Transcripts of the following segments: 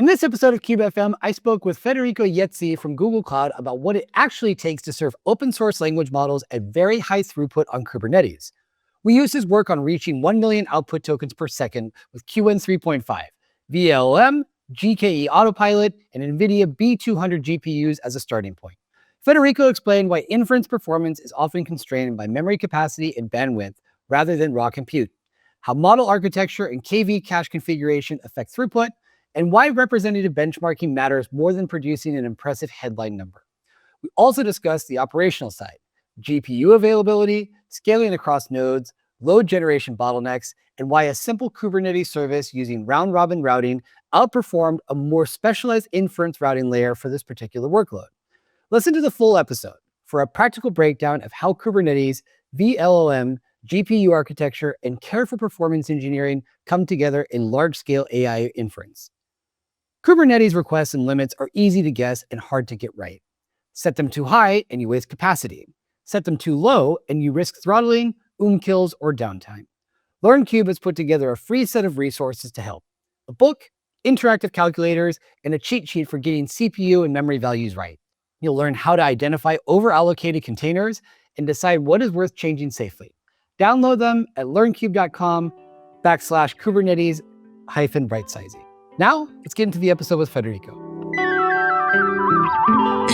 In this episode of KubeFM, I spoke with Federico Iezzi from Google Cloud about what it actually takes to serve open source language models at very high throughput on Kubernetes. We used his work on reaching 1 million output tokens per second with Qwen 3.5, vLLM, GKE Autopilot, and NVIDIA B200 GPUs as a starting point. Federico explained why inference performance is often constrained by memory capacity and bandwidth rather than raw compute, how model architecture and KV cache configuration affect throughput, and why representative benchmarking matters more than producing an impressive headline number. We also discussed the operational side, GPU availability, scaling across nodes, load generation bottlenecks, and why a simple Kubernetes service using round-robin routing outperformed a more specialized inference routing layer for this particular workload. Listen to the full episode for a practical breakdown of how Kubernetes, vLLM, GPU architecture, and careful performance engineering come together in large-scale AI inference. Kubernetes requests and limits are easy to guess and hard to get right. Set them too high and you waste capacity. Set them too low and you risk throttling, kills, or downtime. LearnCube has put together a free set of resources to help. A book, interactive calculators, and a cheat sheet for getting CPU and memory values right. You'll learn how to identify over-allocated containers and decide what is worth changing safely. Download them at learncube.com/Kubernetes-rightsizing. Now, let's get into the episode with Federico.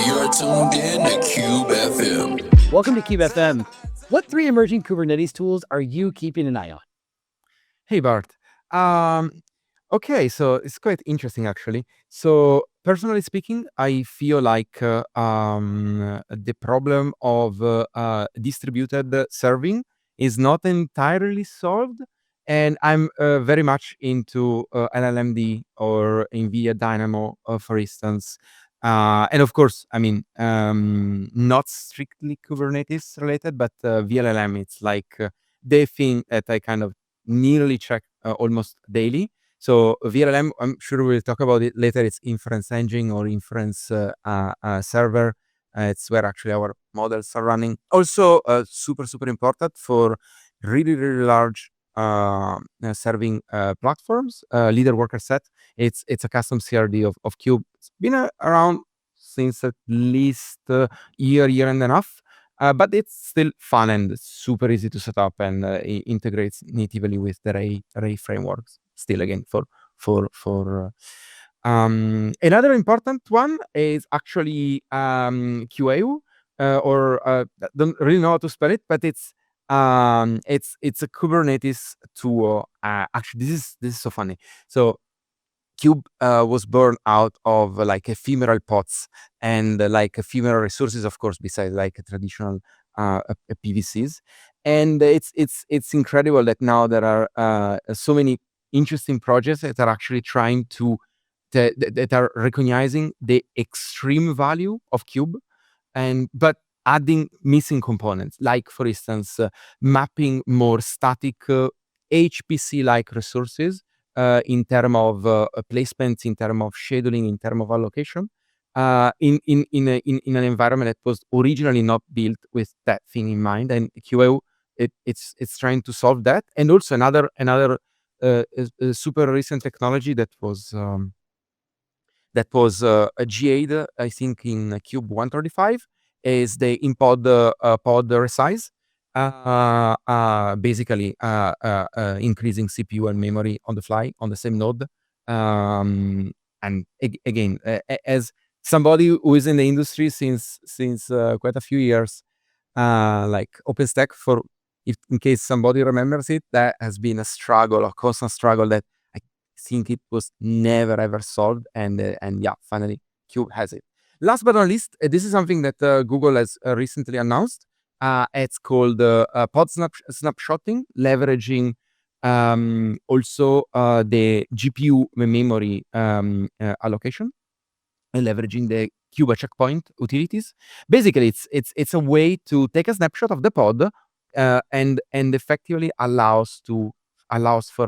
You're tuned in to KubeFM. Welcome to KubeFM. What 3 emerging Kubernetes tools are you keeping an eye on? Hey Bart. Okay, so it's quite interesting actually. So personally speaking, I feel like the problem of distributed serving is not entirely solved, and I'm very much into LLMD or NVIDIA Dynamo, for instance. And of course, I mean, not strictly Kubernetes related, but vLLM, it's like the thing that I kind of nearly check almost daily. So vLLM, I'm sure we'll talk about it later. It's inference engine or inference server. It's where actually our models are running. Also, super important for really large serving platforms. Leader worker set. It's a custom CRD of Cube. It's been around since at least year and a half. But it's still fun and super easy to set up, and integrates natively with the Ray frameworks. Still, again, for another important one is actually QAU, or don't really know how to spell it, but it's a Kubernetes tool. Actually, this is so funny. So Cube was born out of like ephemeral pods and like ephemeral resources, of course, besides like traditional PVCs. And it's incredible that now there are so many interesting projects that are actually trying to that are recognizing the extreme value of Cube, but adding missing components, like for instance mapping more static HPC-like resources in terms of placements, in terms of scheduling, in terms of allocation, in an environment that was originally not built with that thing in mind. And QAU, it's trying to solve that. And also another super recent technology that was GA'd, I think, in Cube 135 is the in-pod pod resize. Basically increasing CPU and memory on the fly on the same node. And again, as somebody who is in the industry since quite a few years, like OpenStack, for if in case somebody remembers it, that has been a constant struggle that I think it was never ever solved, and yeah, finally Cube has it. Last but not least, this is something that Google has recently announced. It's called pod snapshotting, leveraging also the GPU memory allocation, and leveraging the Cube checkpoint utilities. Basically, it's a way to take a snapshot of the pod and effectively allows for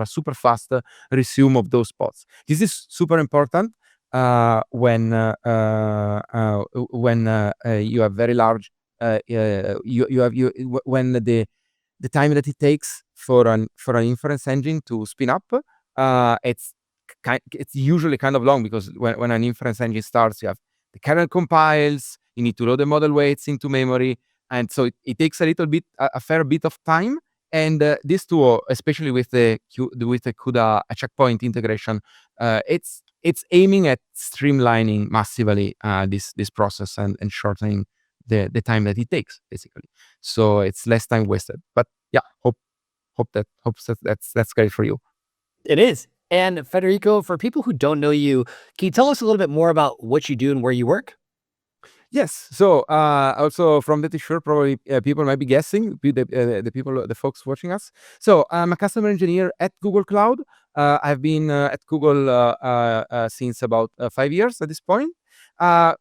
a super fast resume of those pods. This is super important when you have very large when the time that it takes for an inference engine to spin up, it's it's usually kind of long, because when an inference engine starts, you have the kernel compiles, you need to load the model weights into memory, and so it takes a fair bit of time. And this tool, especially with the CUDA checkpoint integration, it's aiming at streamlining massively this process and shortening the time that it takes, basically. So it's less time wasted. But yeah, hope that's great for you. It is. And Federico, for people who don't know you, can you tell us a little bit more about what you do and where you work? Yes. So also from the T-shirt, probably people might be guessing, the folks watching us. So I'm a customer engineer at Google Cloud. I've been at Google since about 5 years at this point.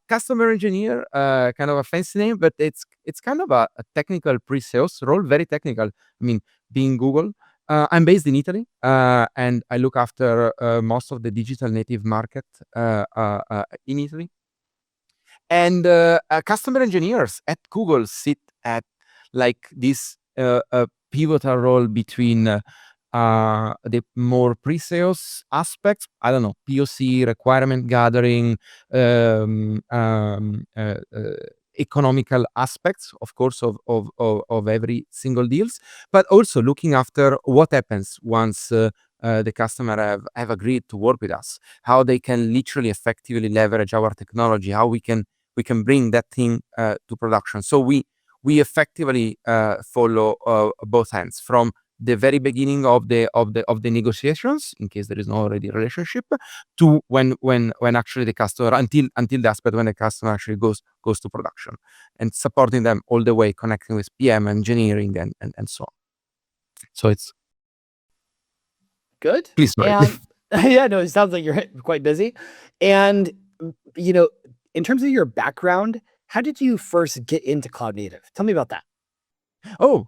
Customer engineer, kind of a fancy name, but it's kind of a technical pre-sales role, very technical. I mean, being Google, I'm based in Italy, and I look after most of the digital native market in Italy. And customer engineers at Google sit at like this pivotal role between the more pre-sales aspects, I don't know, POC, requirement gathering, economical aspects, of course, of every single deals, but also looking after what happens once the customer have agreed to work with us, how they can literally effectively leverage our technology, how we can bring that thing to production. So we effectively follow both ends, from the very beginning of the negotiations, in case there is no already relationship, to when actually the customer, until the aspect when the customer actually goes to production, and supporting them all the way, connecting with PM, engineering, and so on. So it's Good. please, sorry. And yeah, no, it sounds like you're quite busy. And in terms of your background, how did you first get into cloud native? Tell me about that. Oh,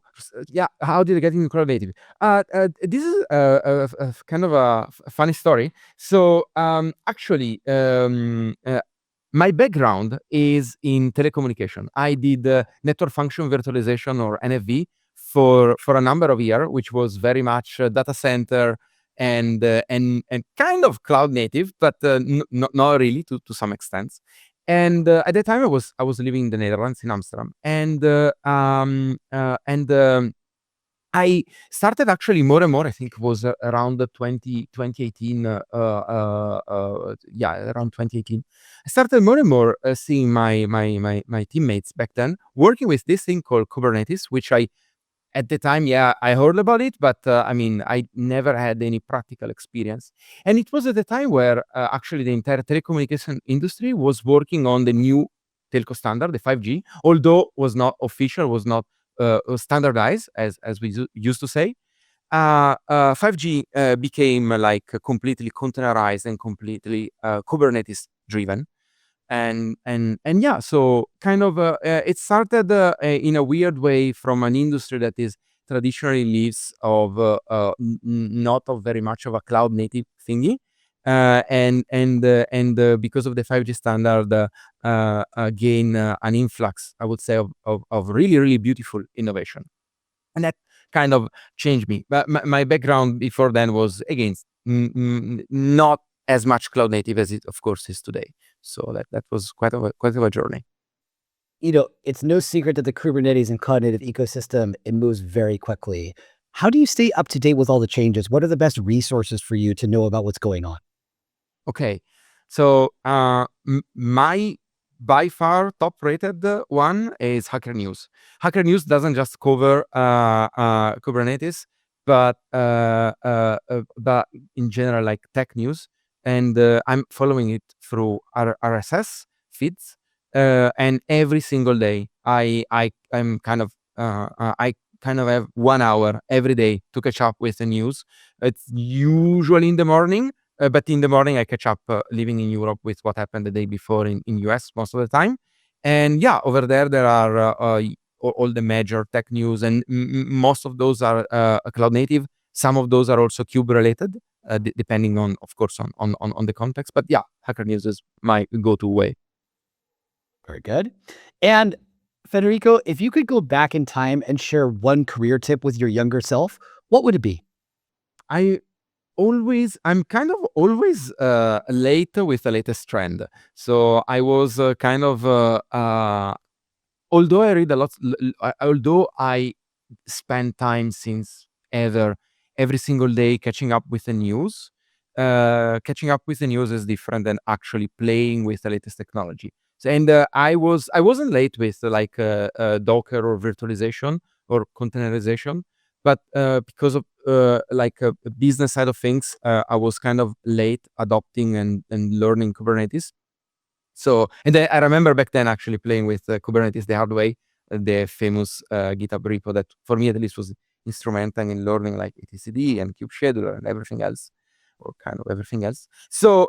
yeah. How did I get into cloud native? This is a kind of a funny story. So, actually, my background is in telecommunication. I did network function virtualization, or NFV, for a number of years, which was very much data center and kind of cloud native, but not really, to some extent. And at the time, I was living in the Netherlands, in Amsterdam, and I started actually more and more. I think it was around 2018. Yeah, around 2018. I started more and more seeing my teammates back then working with this thing called Kubernetes, which at the time, yeah, I heard about it, but I mean, I never had any practical experience. And it was at the time where actually the entire telecommunication industry was working on the new telco standard, the 5G, although was not official, was not standardized, as we used to say. 5G became like completely containerized and completely Kubernetes driven. And yeah, so kind of it started in a weird way from an industry that is traditionally lives of not of very much of a cloud native thingy, and because of the 5G standard, gain an influx, I would say, of really beautiful innovation, and that kind of changed me. But my background before then was, again, not as much cloud native as it, of course, is today. So that was quite of a journey. It's no secret that the Kubernetes and cloud native ecosystem, it moves very quickly. How do you stay up to date with all the changes? What are the best resources for you to know about what's going on? Okay, so my by far top rated one is Hacker News. Hacker News doesn't just cover Kubernetes, but in general, like tech news. And I'm following it through RSS feeds, and every single day I'm kind of I kind of have 1 hour every day to catch up with the news. It's usually in the morning, but in the morning I catch up, living in Europe, with what happened the day before in US most of the time. And yeah, over there are all the major tech news, and most of those are cloud native. Some of those are also Cube related, depending on, of course, on the context. But yeah, Hacker News is my go-to way. Very good. And Federico, if you could go back in time and share one career tip with your younger self, what would it be? I I'm kind of always late with the latest trend. So I was although I read a lot, although I spend time since every single day catching up with the news. Catching up with the news is different than actually playing with the latest technology. So, and I wasn't late with Docker or virtualization or containerization, but because of a business side of things, I was kind of late adopting and learning Kubernetes. So, and I remember back then actually playing with Kubernetes the hard way, the famous GitHub repo that for me at least was instrumental in learning like etcd and kube scheduler and everything else, or kind of everything else. So,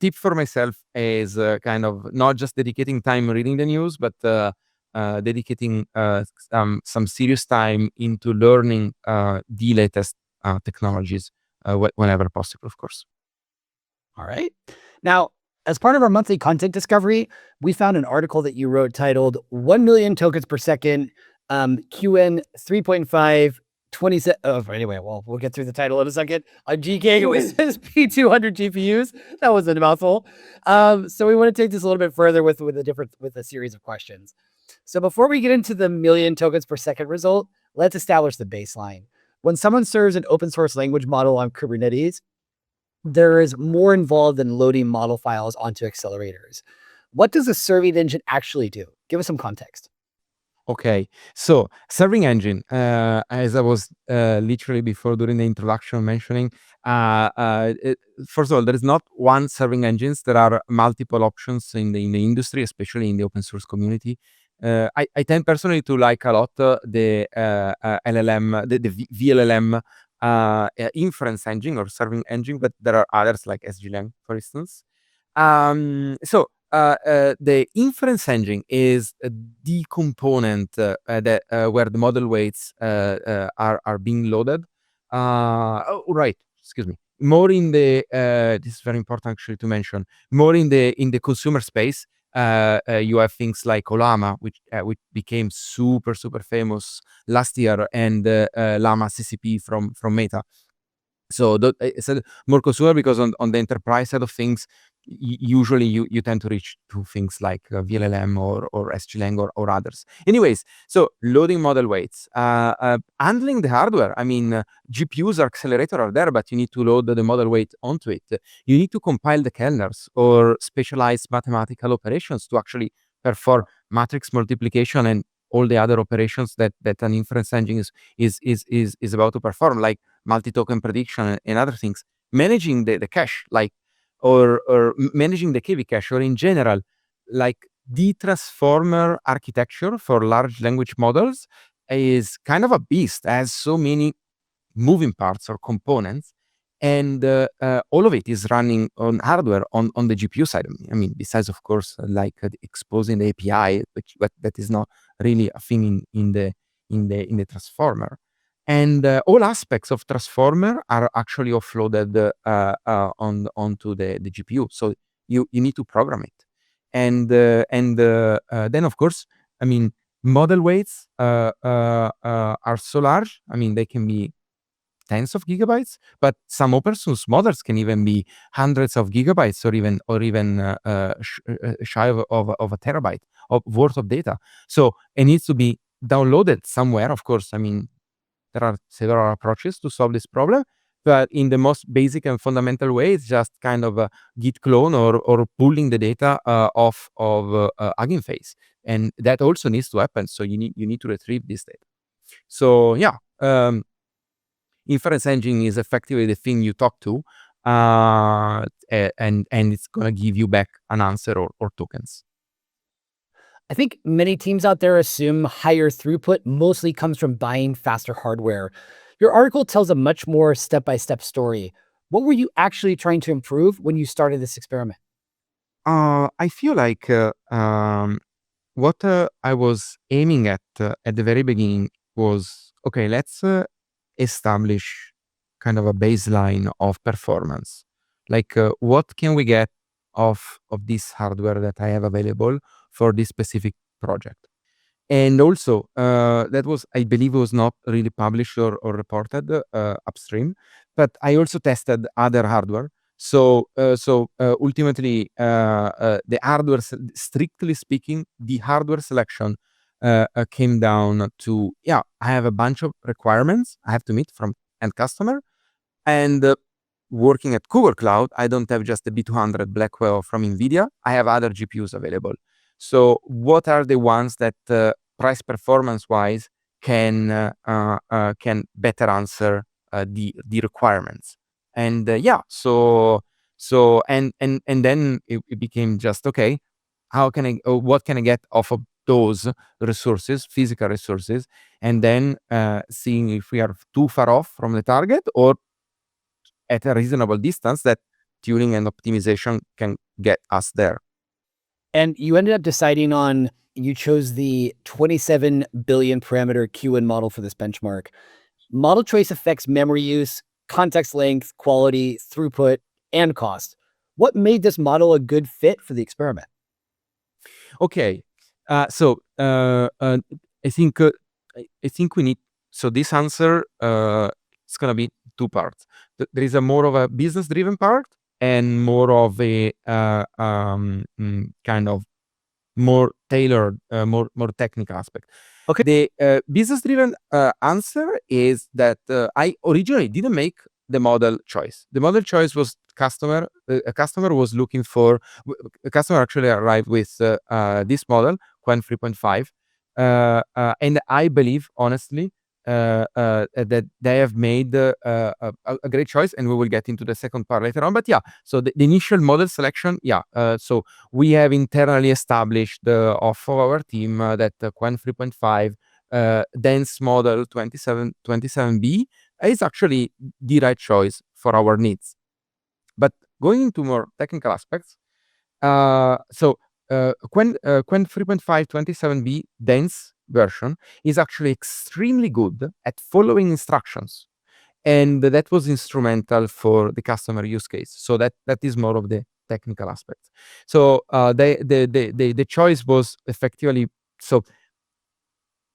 tip for myself is kind of not just dedicating time reading the news, but dedicating some serious time into learning the latest technologies whenever possible, of course. All right. Now, as part of our monthly content discovery, we found an article that you wrote titled 1 million tokens per second, Qwen 3.5, 27. Oh, anyway, well, we'll get through the title in a second. On GKE B200 GPUs. That was a mouthful. So we want to take this a little bit further with a series of questions. So before we get into the million tokens per second result, let's establish the baseline. When someone serves an open source language model on Kubernetes, there is more involved than loading model files onto accelerators. What does a serving engine actually do? Give us some context. Okay, so serving engine, as I was literally before during the introduction mentioning, first of all, there is not one serving engines. There are multiple options in the industry, especially in the open source community. I tend personally to like a lot the LLM, the vLLM inference engine or serving engine, but there are others like SGLang, for instance. So the inference engine is the component that where the model weights are being loaded. Right, excuse me. More in the this is very important actually to mention. More in the consumer space, you have things like Olama, which became super famous last year, and Llama CCP from Meta. So it's a more consumer because on the enterprise side of things, usually you tend to reach to things like vLLM or SGLang or others. Anyways, so loading model weights, handling the hardware. I mean, GPUs or accelerator are there, but you need to load the model weight onto it. You need to compile the kernels or specialized mathematical operations to actually perform matrix multiplication and all the other operations that an inference engine is about to perform, like multi-token prediction and other things. Managing the cache, like or managing the KV cache, or in general, like the transformer architecture for large language models is kind of a beast, has so many moving parts or components, and all of it is running on hardware on the GPU side. I mean, besides of course exposing the API, but that is not really a thing in the transformer. And all aspects of transformer are actually offloaded onto the GPU. So you need to program it, and then of course, I mean, model weights are so large. I mean, they can be tens of gigabytes, but some open source models can even be hundreds of gigabytes, or even shy of a terabyte of worth of data. So it needs to be downloaded somewhere. Of course, I mean, there are several approaches to solve this problem, but in the most basic and fundamental way, it's just kind of a git clone or pulling the data off of Hugging Face, and that also needs to happen. So you need to retrieve this data. So yeah. Inference engine is effectively the thing you talk to, and it's gonna give you back an answer or tokens. I think many teams out there assume higher throughput mostly comes from buying faster hardware. Your article tells a much more step-by-step story. What were you actually trying to improve when you started this experiment? I feel like what I was aiming at the very beginning was, okay, let's establish kind of a baseline of performance. Like, what can we get of this hardware that I have available for this specific project? And also, that was, I believe, was not really published or reported upstream, but I also tested other hardware. So ultimately, the hardware, strictly speaking, the hardware selection came down to, I have a bunch of requirements I have to meet from end customer, and working at Google Cloud, I don't have just the B200 Blackwell from NVIDIA. I have other GPUs available. So what are the ones that price performance wise can better answer the requirements? And and then it became just, okay, how can I what can I get off of those resources, physical resources, and then seeing if we are too far off from the target or at a reasonable distance that tuning and optimization can get us there. And you ended up deciding on, you chose the 27 billion parameter Qwen model for this benchmark. Model choice affects memory use, context length, quality, throughput, and cost. What made this model a good fit for the experiment? Okay, so I think we need. So this answer it's gonna be two parts. There is a more of a business-driven part and more of a kind of more tailored, more technical aspect. Okay. The business-driven answer is that I originally didn't make the model choice. The model choice was customer. A customer was looking for. A customer actually arrived with this model, Qwen 3.5, and I believe honestly that they have made a great choice, and we will get into the second part later on. But so the initial model selection, so we have internally established of our team that Qwen 3.5 dense model 27B is actually the right choice for our needs. But going into more technical aspects, Qwen 3.5 27B dense version is actually extremely good at following instructions, and that was instrumental for the customer use case. So that is more of the technical aspect. So the choice was effectively, so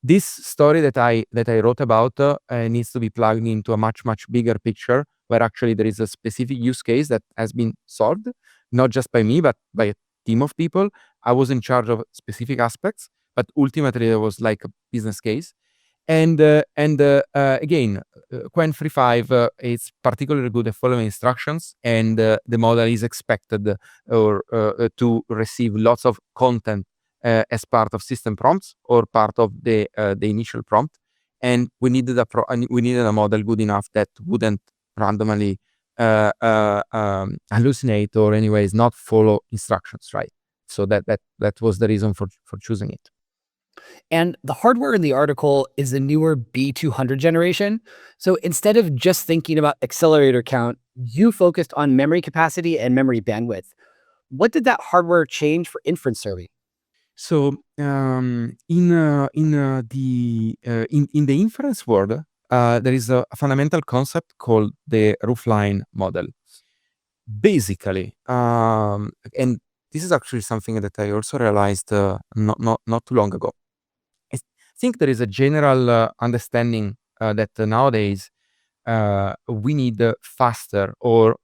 this story that I wrote about needs to be plugged into a much bigger picture, where actually there is a specific use case that has been solved, not just by me, but by a team of people. I was in charge of specific aspects, but ultimately there was like a business case. And again, Qwen 3.5 is particularly good at following instructions, and the model is expected to receive lots of content as part of system prompts or part of the initial prompt. And we needed a model good enough that wouldn't randomly hallucinate or anyways not follow instructions, right? So that was the reason for choosing it. And the hardware in the article is the newer B200 generation. So instead of just thinking about accelerator count, you focused on memory capacity and memory bandwidth. What did that hardware change for inference serving? So in the inference world, there is a fundamental concept called the roofline model. Basically, and this is actually something that I also realized not too long ago. I think there is a general understanding that nowadays we need faster or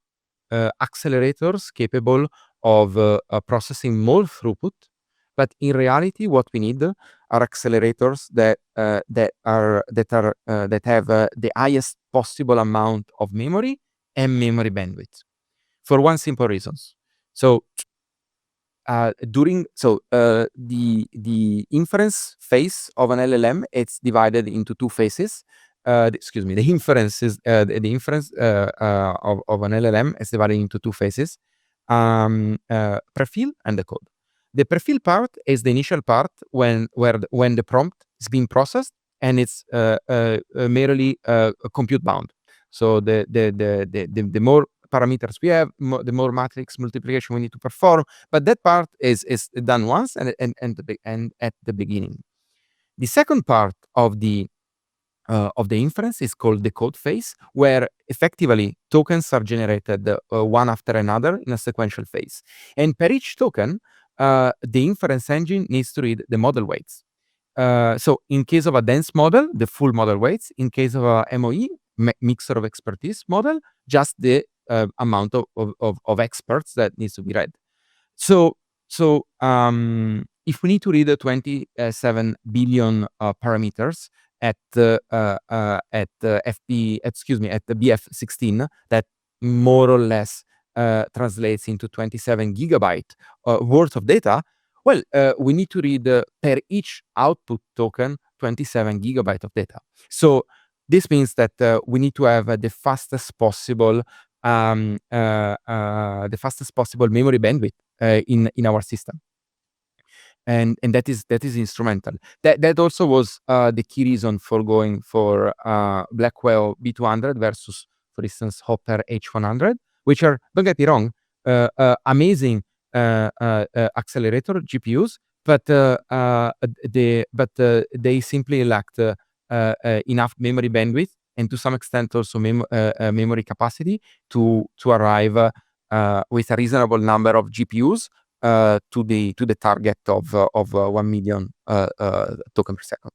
accelerators capable of processing more throughput. But in reality, what we need are accelerators that have the highest possible amount of memory and memory bandwidth, for one simple reason. So the inference phase of an LLM, it's divided into two phases. The inference of an LLM is divided into two phases: prefill and decode. The prefill part is the initial part when the prompt is being processed and it's merely compute bound. So the more parameters we have, the more matrix multiplication we need to perform. But that part is done once and at the beginning. The second part of the inference is called decode phase, where effectively tokens are generated one after another in a sequential phase. And per each token, the inference engine needs to read the model weights. so in case of a dense model, the full model weights. In case of a MOE, mixer of expertise model, just the amount of experts that needs to be read. So if we need to read 27 billion parameters at the BF16, that more or less translates into 27 gigabyte worth of data. Well, we need to read per each output token 27 gigabyte of data. So this means that we need to have the fastest possible memory bandwidth in our system, and that is instrumental. That also was the key reason for going for Blackwell B200 versus, for instance, Hopper H100, which are, don't get me wrong, amazing accelerator GPUs, but they simply lacked enough memory bandwidth and to some extent also memory capacity to arrive with a reasonable number of GPUs to the target of 1 million token per second.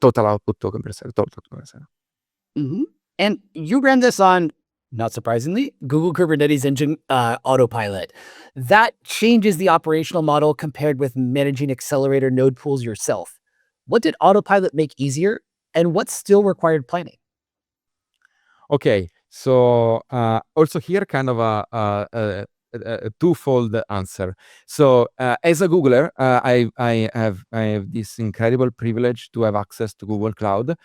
Total output token per second. Mm-hmm. And you ran this on, not surprisingly, Google Kubernetes Engine Autopilot. That changes the operational model compared with managing accelerator node pools yourself. What did Autopilot make easier, and what still required planning? Okay, so also here kind of a twofold answer. So as a Googler, I have this incredible privilege to have access to Google Cloud,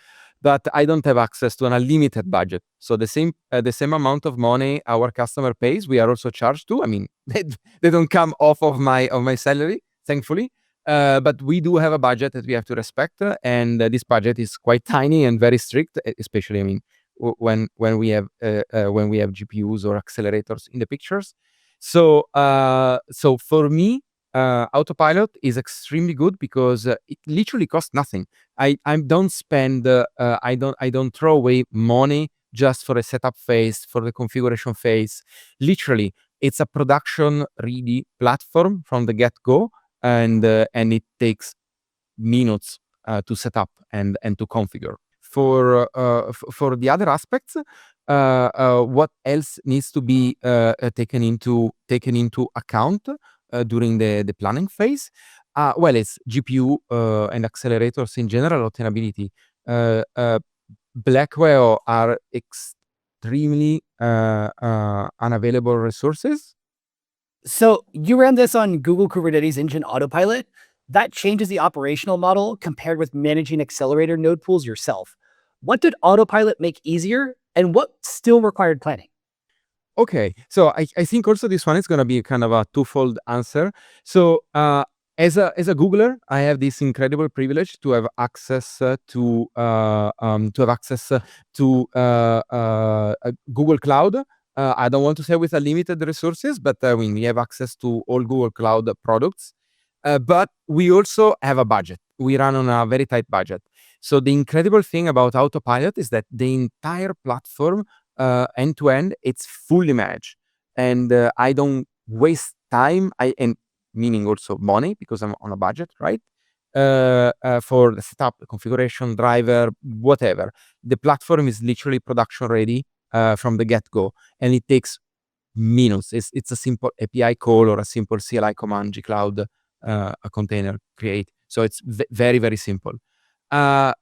but I don't have access to an unlimited budget. So the same amount of money our customer pays, we are also charged to. I mean, they don't come off of my salary, thankfully. But we do have a budget that we have to respect, and this budget is quite tiny and very strict, especially, I mean, when we have GPUs or accelerators in the pictures. So for me, Autopilot is extremely good because it literally costs nothing. I don't spend I don't throw away money just for a setup phase, for the configuration phase. Literally, it's a production ready platform from the get-go, and it takes minutes to set up and to configure. For the other aspects, what else needs to be taken into account during the planning phase? Well, it's GPU and accelerators in general, obtainability. Blackwell are extremely unavailable resources. So you ran this on Google Kubernetes Engine Autopilot. That changes the operational model compared with managing accelerator node pools yourself. What did Autopilot make easier, and what still required planning? Okay, so I think also this one is going to be kind of a twofold answer. So as a Googler, I have this incredible privilege to have access to Google Cloud. I don't want to say with unlimited resources, but we have access to all Google Cloud products. But we also have a budget. We run on a very tight budget. So the incredible thing about Autopilot is that the entire platform, end to end, it's fully managed, and I don't waste time. And meaning also money because I'm on a budget, right? For the setup, configuration, driver, whatever. The platform is literally production ready from the get-go, and it takes minutes. It's a simple API call or a simple CLI command, gcloud a container create. So it's very, very simple. But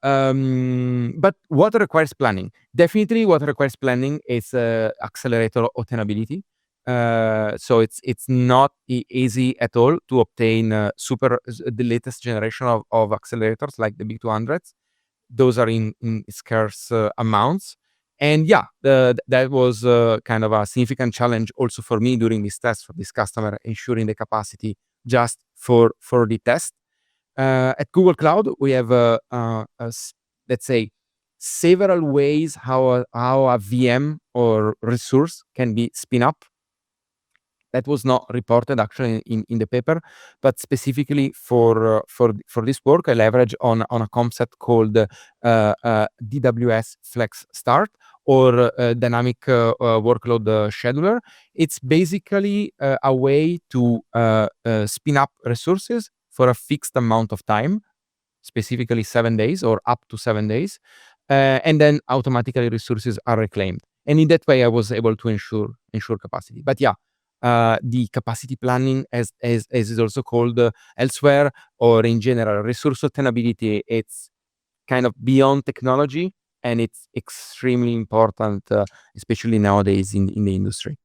what requires planning? Definitely what requires planning is accelerator obtainability. So it's not easy at all to obtain the latest generation of accelerators like the B200s. Those are in scarce amounts. And yeah, that was kind of a significant challenge also for me during this test for this customer, ensuring the capacity just for the test. At Google Cloud, we have let's say several ways how a VM or resource can be spin up. That was not reported actually in the paper, but specifically for this work, I leverage on a concept called DWS Flex Start or Dynamic Workload Scheduler. It's basically a way to spin up resources for a fixed amount of time. specifically 7 days or up to 7 days, and then automatically resources are reclaimed. And in that way, I was able to ensure capacity. But yeah, the capacity planning, as is also called elsewhere, or in general, resource sustainability, it's kind of beyond technology, and it's extremely important, especially nowadays in the industry.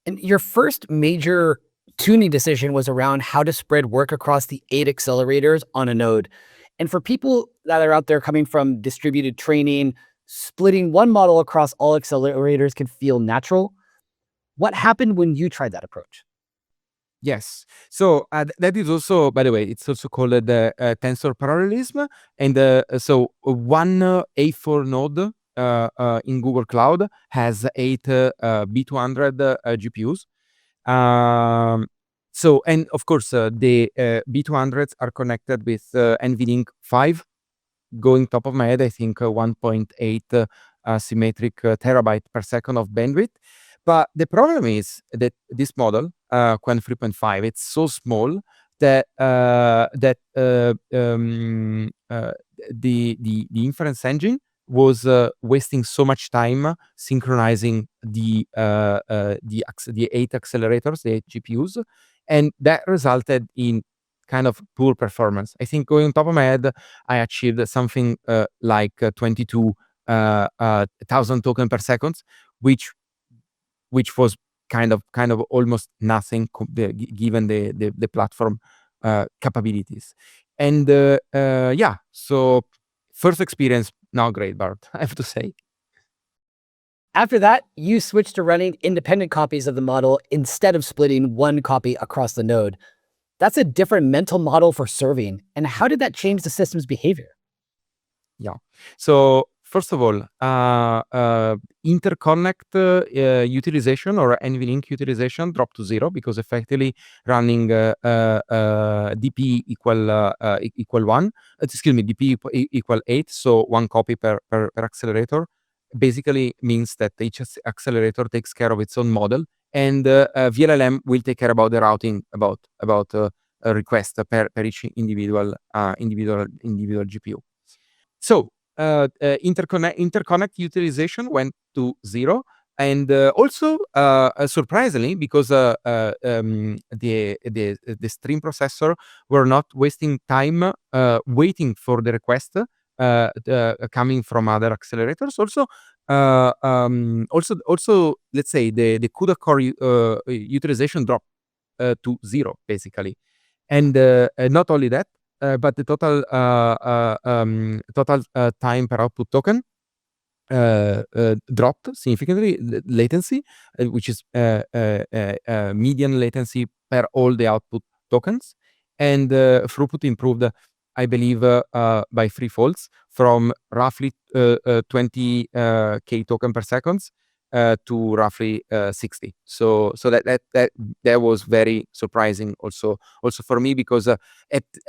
And your first major tuning decision was around how to spread work across the 8 accelerators on a node. And for people that are out there coming from distributed training, splitting one model across all accelerators can feel natural. What happened when you tried that approach? Yes. So that is also, by the way, it's also called the tensor parallelism. And so one A4 node in Google Cloud has 8 B200 GPUs. So, and of course, the B200s are connected with NVLink 5, going top of my head, I think 1.8 symmetric terabyte per second of bandwidth. But the problem is that this model, Qwen 3.5, it's so small that the inference engine was wasting so much time synchronizing the 8 accelerators, the 8 GPUs, and that resulted in kind of poor performance. I think, going on top of my head, I achieved something like 22,000 token per second, which was kind of almost nothing given the platform capabilities. And yeah, so first experience, not great, Bart, I have to say. After that, you switched to running independent copies of the model instead of splitting one copy across the node. That's a different mental model for serving. And how did that change the system's behavior? Yeah. So first of all, interconnect utilization or NVLink utilization dropped to 0, because effectively running DP equal 1, excuse me, DP equal 8, so 1 copy per accelerator, basically means that each accelerator takes care of its own model, and vLLM will take care about the routing, about a request per each individual GPU. So interconnect utilization went to 0, and also surprisingly, because the stream processor were not wasting time waiting for the request coming from other accelerators. Also, let's say the CUDA core utilization dropped to 0, basically. And not only that, but the total time per output token dropped significantly. Latency, which is median latency per all the output tokens, and throughput improved, I believe, by 3 folds, from roughly 20k token per second to roughly 60. So that was very surprising also for me, because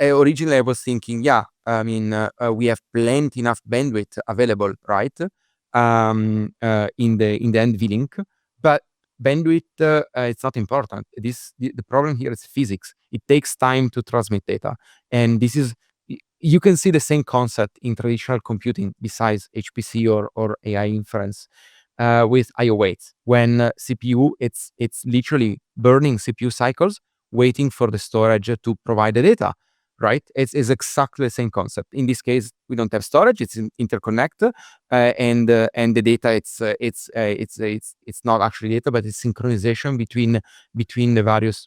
originally I was thinking, yeah, I mean, we have plenty enough bandwidth available, right? In the NVLink, but bandwidth, it's not important. The problem here is physics. It takes time to transmit data, and this is, you can see the same concept in traditional computing besides HPC or AI inference, with IO waits. When CPU, it's literally burning CPU cycles waiting for the storage to provide the data, right? It's exactly the same concept. In this case, we don't have storage; it's interconnect, and the data, it's not actually data, but it's synchronization between the various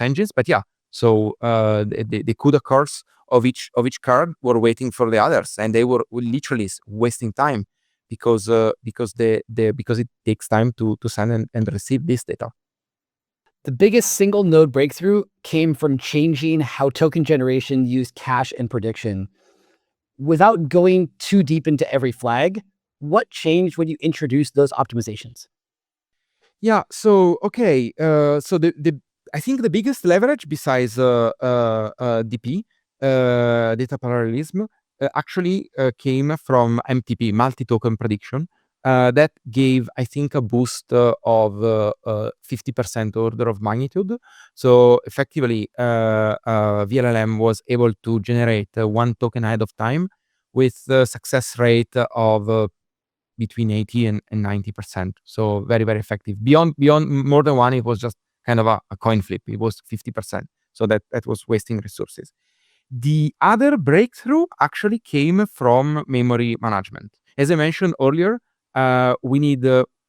engines. But yeah, so the CUDA cores of each card were waiting for the others, and they were literally wasting time, because it takes time to send and receive this data. The biggest single node breakthrough came from changing how token generation used cache and prediction. Without going too deep into every flag, what changed when you introduced those optimizations? Yeah. So okay. So I think the biggest leverage, besides DP, data parallelism, actually came from MTP, multi-token prediction. That gave, I think, a boost of 50% order of magnitude. So effectively, vLLM was able to generate one token ahead of time with a success rate of between 80 and 90%. So very, very effective. Beyond more than one, it was just kind of a coin flip. It was 50%. So that was wasting resources. The other breakthrough actually came from memory management. As I mentioned earlier, we need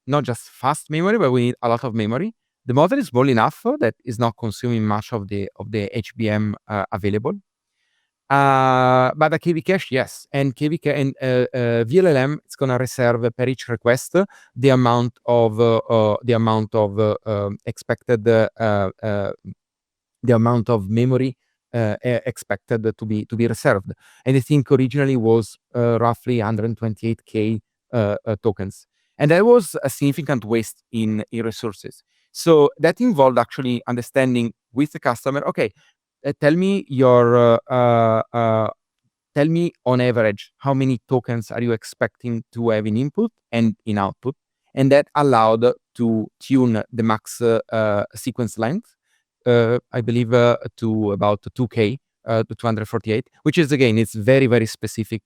not just fast memory, but we need a lot of memory. The model is small enough that is not consuming much of the HBM available. But the KV cache, yes, and vLLM, it's gonna reserve per each request the amount of expected the amount of memory expected to be reserved. And I think originally was roughly 128K tokens. And that was a significant waste in resources. So that involved actually understanding with the customer, okay, tell me tell me on average how many tokens are you expecting to have in input and in output, and that allowed to tune the max sequence length. I believe to about 2K to 248, which is again, it's very, very specific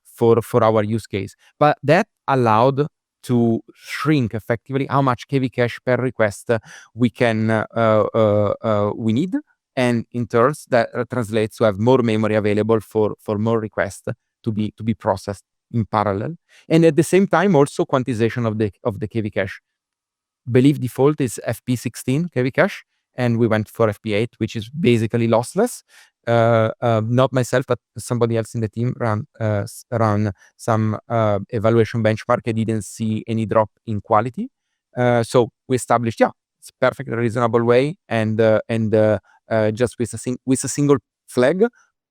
for our use case. But that allowed to shrink effectively how much KV cache per request we need, and in turn that translates to have more memory available for more requests to be processed in parallel, and at the same time also quantization of the KV cache. Believe default is FP16 KV cache, and we went for FP8, which is basically lossless. Not myself, but somebody else in the team ran some evaluation benchmark. I didn't see any drop in quality. So we established, it's a perfectly reasonable way, and just with a single flag,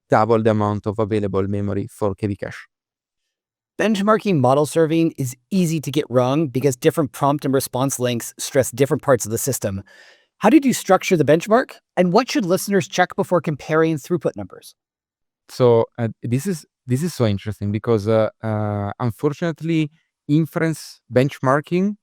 double the amount of available memory for KV cache. Benchmarking model serving is easy to get wrong because different prompt and response lengths stress different parts of the system. How did you structure the benchmark? And what should listeners check before comparing throughput numbers? So this is so interesting because unfortunately, inference benchmarking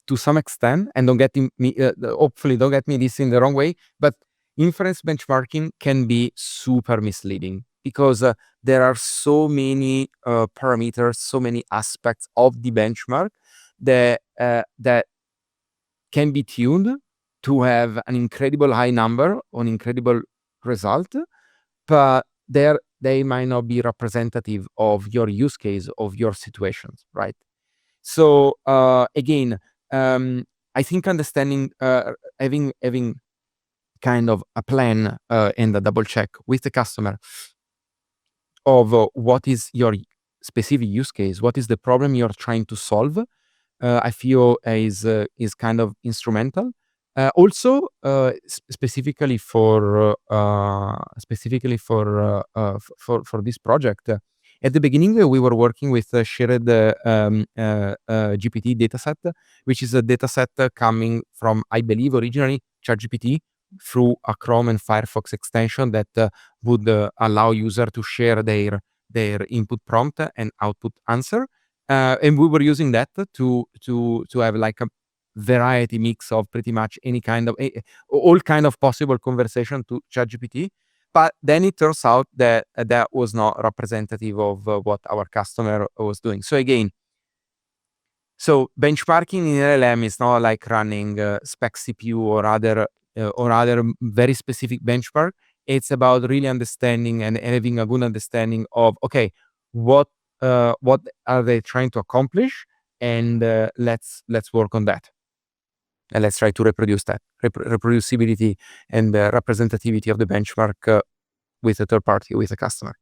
to some extent, and hopefully don't get me this in the wrong way, but inference benchmarking can be super misleading because there are so many parameters, so many aspects of the benchmark that can be tuned to have an incredible high number, an incredible result, but they might not be representative of your use case, of your situations, right? So again, I think understanding, having kind of a plan and a double check with the customer of what is your specific use case, what is the problem you're trying to solve, I feel is kind of instrumental. Also, specifically for this project. At the beginning, we were working with a shared GPT dataset, which is a dataset coming from, I believe, originally ChatGPT through a Chrome and Firefox extension that would allow user to share their input prompt and output answer. And we were using that to have like a variety mix of pretty much any kind of all kind of possible conversation to ChatGPT. But then it turns out that that was not representative of what our customer was doing. So again, benchmarking in LLM is not like running spec CPU or other very specific benchmark. It's about really understanding and having a good understanding of, okay, what are they trying to accomplish, and let's work on that, and let's try to reproduce that reproducibility and representativity of the benchmark with a third party, with a customer.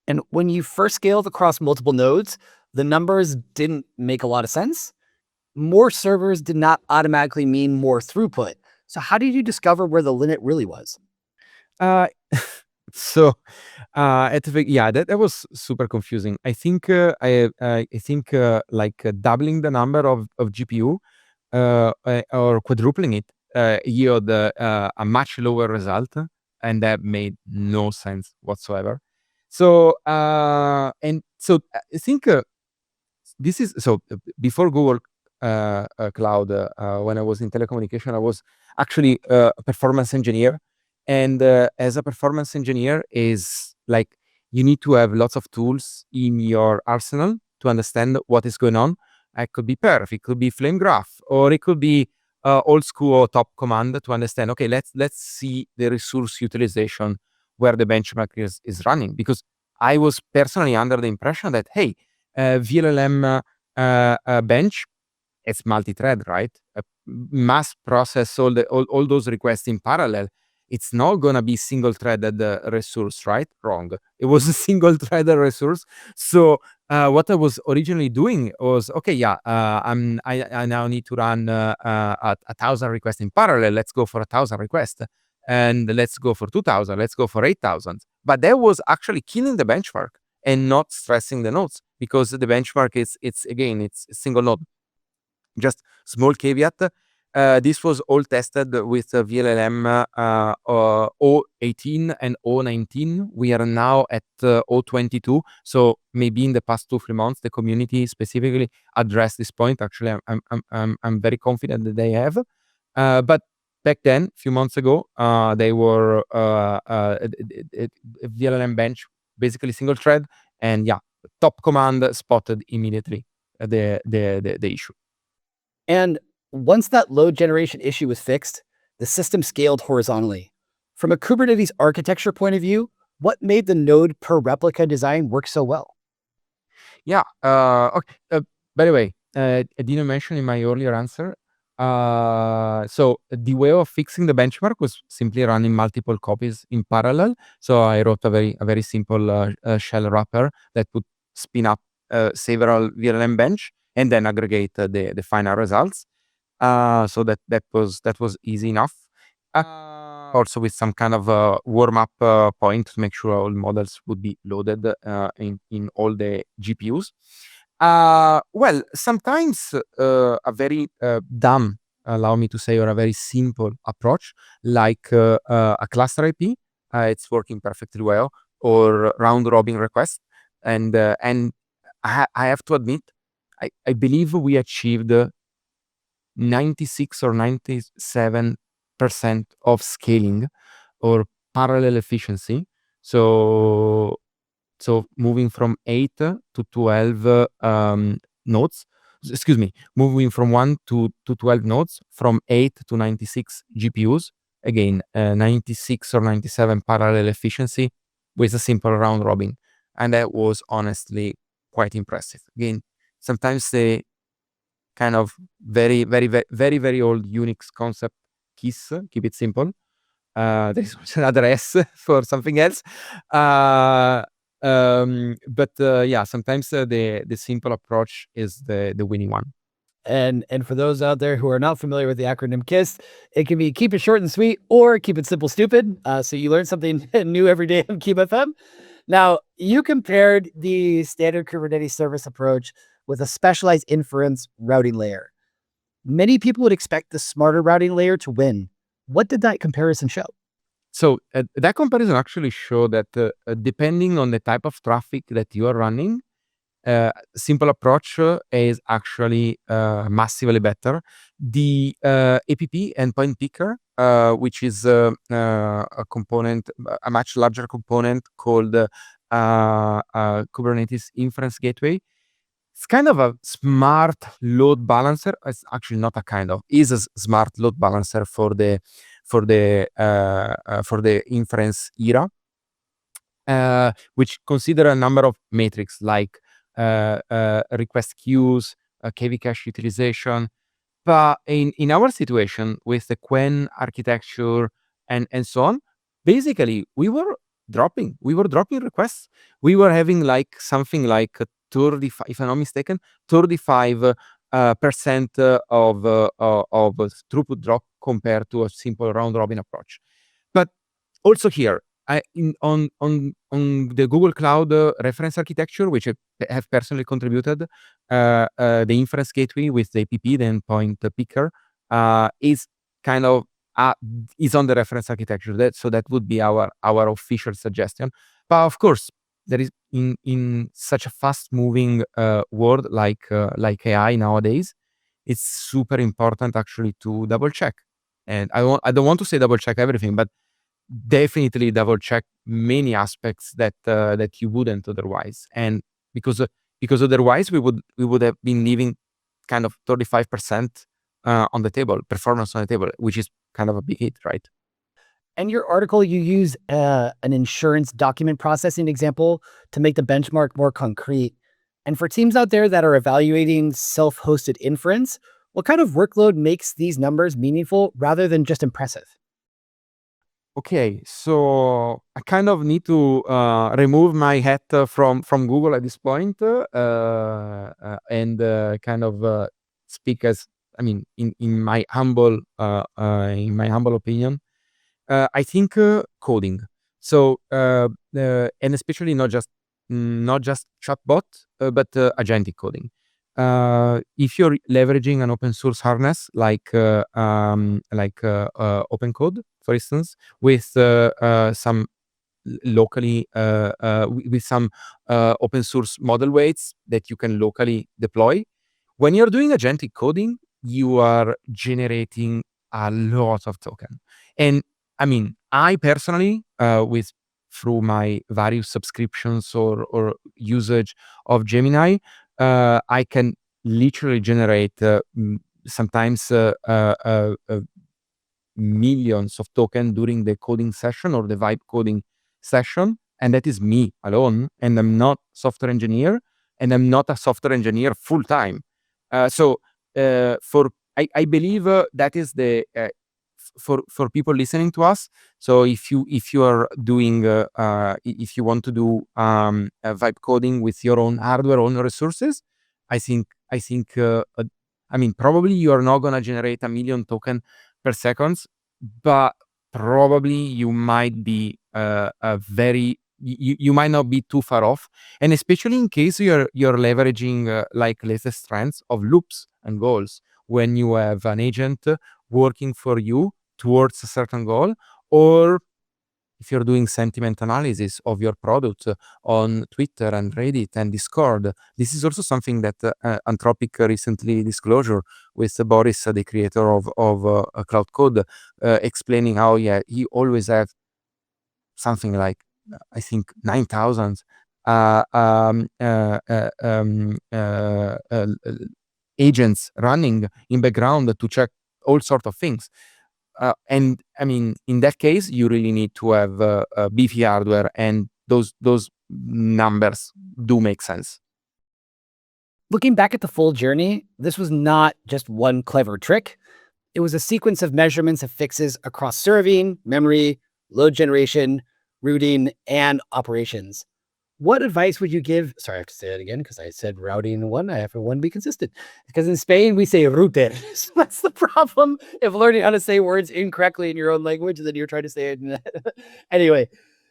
And when you first scaled across multiple nodes, the numbers didn't make a lot of sense. More servers did not automatically mean more throughput. So how did you discover where the limit really was? So at the that was super confusing. I think like doubling the number of GPU or quadrupling it yield a much lower result, and that made no sense whatsoever. So I think this is so before Google Cloud, when I was in telecommunication, I was actually a performance engineer, and as a performance engineer, is like you need to have lots of tools in your arsenal to understand what is going on. It could be perf, it could be flame graph, or it could be old school or top command to understand. Okay, let's see the resource utilization where the benchmark is running, because I was personally under the impression that hey, vLLM bench, it's multi-thread, right? Mass process all those requests in parallel. It's not gonna be single-threaded resource, right? Wrong. It was a single-threaded resource. So what I was originally doing was, okay, yeah, I now need to run 1,000 requests in parallel. Let's go for 1,000 requests, and let's go for 2,000. Let's go for 8,000. But that was actually killing the benchmark and not stressing the nodes, because the benchmark it's a single node. Just small caveat. This was all tested with vLLM O18 and O19. We are now at O22. So maybe in the past 2-3 months, the community specifically addressed this point. Actually, I'm very confident that they have. But back then, a few months ago, they were vLLM bench, basically single thread, and yeah, top command spotted immediately the issue. And once that load generation issue was fixed, the system scaled horizontally. From a Kubernetes architecture point of view, what made the node per replica design work so well? Yeah. Okay. By the way, I didn't mention in my earlier answer. So the way of fixing the benchmark was simply running multiple copies in parallel. So I wrote a very simple shell wrapper that would spin up several vLLM bench and then aggregate the final results. So that was easy enough. Also with some kind of warm up point to make sure all models would be loaded in all the GPUs. Well, sometimes a very dumb, allow me to say, or a very simple approach, like a cluster IP, it's working perfectly well, or round robin request, and I have to admit, I believe we achieved 96 or 97% of scaling or parallel efficiency. So moving from 8 to 12 nodes, excuse me, moving from 1 to 12 nodes, from 8 to 96 GPUs. Again, 96 or 97 parallel efficiency with a simple round robin. And that was honestly quite impressive. Again, sometimes the kind of very old Unix concept, KISS, keep it simple. There's another S for something else. But yeah, sometimes the simple approach is the winning one. And for those out there who are not familiar with the acronym KISS, it can be keep it short and sweet or keep it simple stupid. So you learn something new every day on KubeFM. Now, you compared the standard Kubernetes service approach with a specialized inference routing layer. Many people would expect the smarter routing layer to win. What did that comparison show? So that comparison actually showed that depending on the type of traffic that you are running, simple approach is actually massively better. The APP endpoint picker, which is a component, a much larger component called Kubernetes Inference Gateway. It's kind of a smart load balancer. It's actually not a kind of, is a smart load balancer for the inference era, which consider a number of metrics like request queues, KV cache utilization. But in our situation with the Qwen architecture and so on, basically we were dropping requests. We were having like something like 35, if I'm not mistaken, 35% of throughput drop compared to a simple round robin approach. But also here, on the Google Cloud reference architecture, which I have personally contributed, the inference gateway with the APP, the endpoint picker, is kind of is on the reference architecture. So that would be our official suggestion. But of course, there is in such a fast moving world like AI nowadays, it's super important actually to double check. And I don't want to say double check everything, but definitely double check many aspects that you wouldn't otherwise. And because otherwise we would have been leaving kind of 35% on the table, performance on the table, which is kind of a big hit, right? In your article, you use an insurance document processing example to make the benchmark more concrete. And for teams out there that are evaluating self-hosted inference, what kind of workload makes these numbers meaningful rather than just impressive? Okay, so I kind of need to remove my hat from Google at this point, and kind of speak as, I mean, in my humble opinion. I think coding. So and especially not just chatbot, but agentic coding. If you're leveraging an open source harness like OpenCode, for instance, with some locally with some open source model weights that you can locally deploy. When you're doing agentic coding, you are generating a lot of token. And I mean, I personally, with through my various subscriptions or usage of Gemini, I can literally generate sometimes millions of tokens during the coding session or the vibe coding session, and that is me alone, and I'm not software engineer, and I'm not a software engineer full time. So for I believe that is the for people listening to us. So if you are doing if you want to do vibe coding with your own hardware, own resources, I think I mean, probably you are not gonna generate 1 million token per seconds, but probably you might be a very you might not be too far off, and especially in case you're leveraging like latest trends of loops and goals when you have an agent working for you towards a certain goal, or if you're doing sentiment analysis of your product on Twitter and Reddit and Discord. This is also something that Anthropic recently disclosure with Boris, the creator of Cloud Code, explaining how he always have something like I think 9,000 uh, um, uh, uh, um, uh, uh, agents running in background to check all sort of things. And I mean, in that case, you really need to have a beefy hardware, and those numbers do make sense. Looking back at the full journey, this was not just one clever trick. It was a sequence of measurements and fixes across serving, memory, load generation, routing, and operations. What advice would you give? Sorry, I have to say that again because I said routing one. I have to one be consistent. Because in Spain, we say router. So that's the problem. If learning how to say words incorrectly in your own language, then you're trying to say it. Anyway,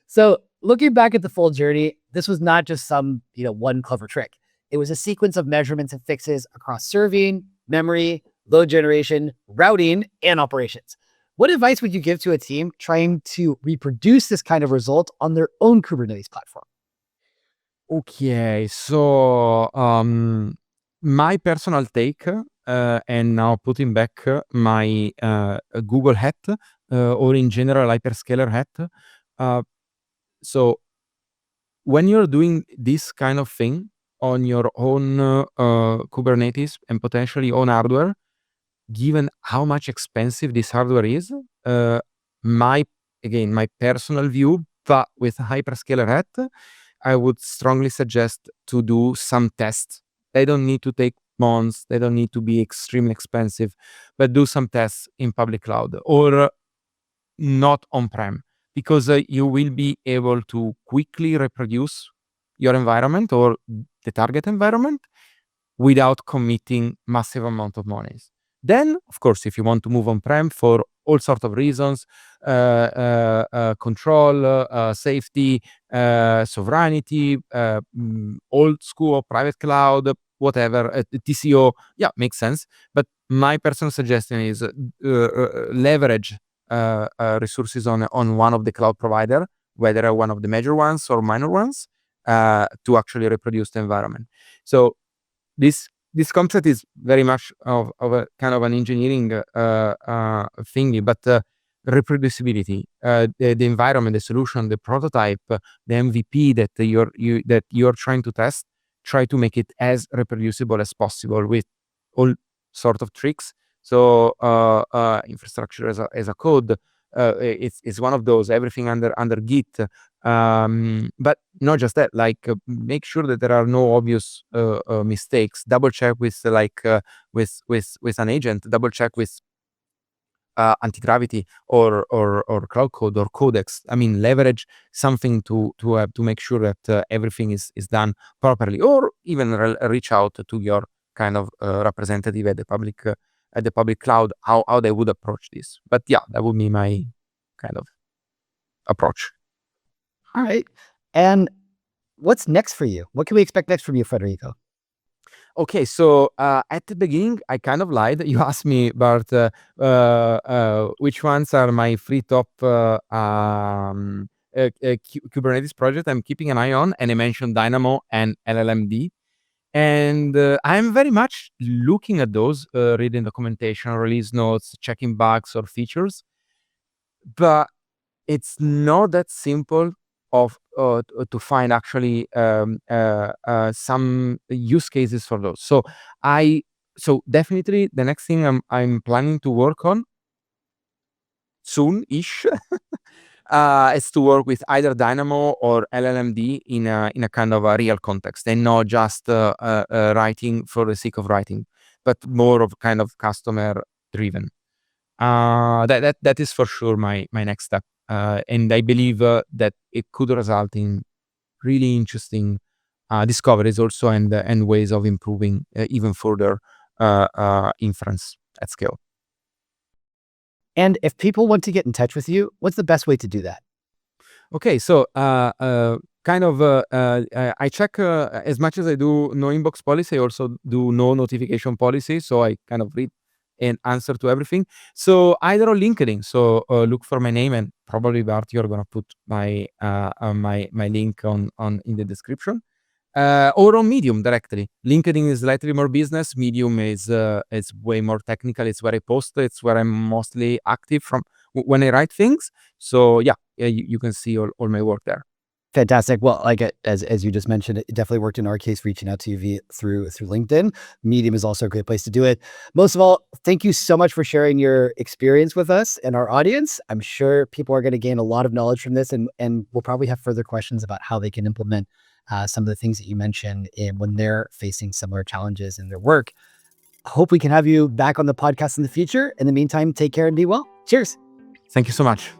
so looking back at the full journey, this was not just some, one clever trick. It was a sequence of measurements and fixes across serving, memory, load generation, routing, and operations. What advice would you give to a team trying to reproduce this kind of result on their own Kubernetes platform? Okay, so my personal take, and now putting back my Google hat, or in general hyperscaler hat. So when you're doing this kind of thing on your own Kubernetes and potentially on hardware, given how much expensive this hardware is, my my personal view, but with a hyperscaler hat, I would strongly suggest to do some tests. They don't need to take months. They don't need to be extremely expensive, but do some tests in public cloud or not on-prem, because you will be able to quickly reproduce your environment or the target environment without committing massive amount of monies. Then, of course, if you want to move on-prem for all sorts of reasons, control, safety, sovereignty, old school private cloud, whatever, TCO, makes sense. But my personal suggestion is leverage resources on one of the cloud provider, whether one of the major ones or minor ones, to actually reproduce the environment. So this concept is very much of a kind of an engineering thingy, but reproducibility, the environment, the solution, the prototype, the MVP that you're trying to test, try to make it as reproducible as possible with all sort of tricks. So infrastructure as a code, it's one of those, everything under Git. But not just that, like make sure that there are no obvious mistakes. Double check with with an agent. Double check with anti-gravity or cloud code or codecs. I mean, leverage something to make sure that everything is done properly, or even reach out to your kind of representative at the public cloud, how they would approach this. But yeah, that would be my kind of approach. All right. And what's next for you? What can we expect next from you, Federico? Okay, so at the beginning, I kind of lied. You asked me about which ones are my three top Kubernetes project I'm keeping an eye on, and I mentioned Dynamo and LLMD. And I'm very much looking at those, reading documentation, release notes, checking bugs or features. But it's not that simple of to find actually some use cases for those. So definitely the next thing I'm planning to work on soon-ish is to work with either Dynamo or LLMD in a kind of a real context, and not just writing for the sake of writing, but more of kind of customer driven. That is for sure my next step, and I believe that it could result in really interesting discoveries also, and ways of improving even further inference at scale. And if people want to get in touch with you, what's the best way to do that? Okay, so kind of I check as much as I do no inbox policy, I also do no notification policy. So I kind of read and answer to everything. So either on LinkedIn, so look for my name, and probably Bart, you're gonna put my my link on in the description, or on Medium directly. LinkedIn is slightly more business. Medium is way more technical. It's where I post. It's where I'm mostly active from when I write things. So yeah, you can see all my work there. Fantastic. Well, like as you just mentioned, it definitely worked in our case, reaching out to you through LinkedIn. Medium is also a great place to do it. Most of all, thank you so much for sharing your experience with us and our audience. I'm sure people are going to gain a lot of knowledge from this, and we'll probably have further questions about how they can implement some of the things that you mentioned when they're facing similar challenges in their work. Hope we can have you back on the podcast in the future. In the meantime, take care and be well. Cheers. Thank you so much.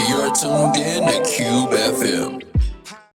You're tuned in to KubeFM.